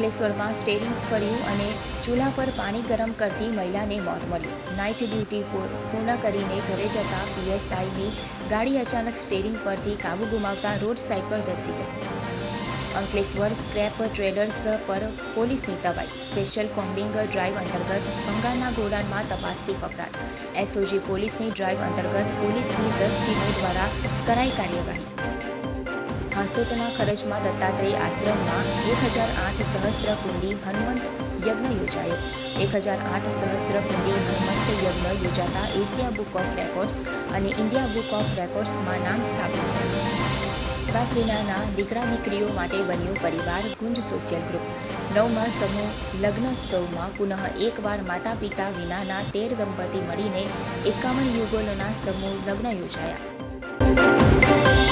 અંકલેશ્વરમાં સ્ટેરિંગ ફર્યું અને ચૂલા પર પાણી ગરમ કરતી મહિલાને મોત મળ્યું. નાઇટ ડ્યુટી પૂર્ણ કરીને ઘરે જતા પીએસઆઈની ગાડી અચાનક સ્ટેરિંગ પરથી કાબુ ગુમાવતા રોડ સાઇડ પર ધસી ગઈ. અંકલેશ્વર સ્ક્રેપ ટ્રેડર્સ પર પોલીસની તવાઈ. સ્પેશિયલ કોમ્બિંગ ડ્રાઇવ અંતર્ગત ભંગારના ગોડાઉનમાં તપાસથી ફફડાટ. એસઓજી પોલીસની ડ્રાઇવ અંતર્ગત પોલીસની 10 ટીમો દ્વારા કરાઈ કાર્યવાહી. હાંસોટના ખરજમાં દત્તાત્રેય આશ્રમમાં 1008 સહસ્ત્ર કુંડી હનુમંત યજ્ઞ યોજાયો. 1008 સહસ્ત્ર કુંડી હનુમંત યજ્ઞ યોજાતા એશિયા બુક ઓફ રેકોર્ડ્સ અને ઇન્ડિયા બુક ઓફ રેકોર્ડ્સમાં નામ સ્થાપિત થયું. બાપ વિનાના દીકરા દીકરીઓ માટે બન્યું પરિવાર ગુંજ સોશિયલ ગ્રુપ. 9મા સમૂહ લગ્નોત્સવમાં પુનઃ એકવાર માતા પિતા વિનાના 13 દંપતી મળીને 51 યુગલોના સમૂહ લગ્ન યોજાયા.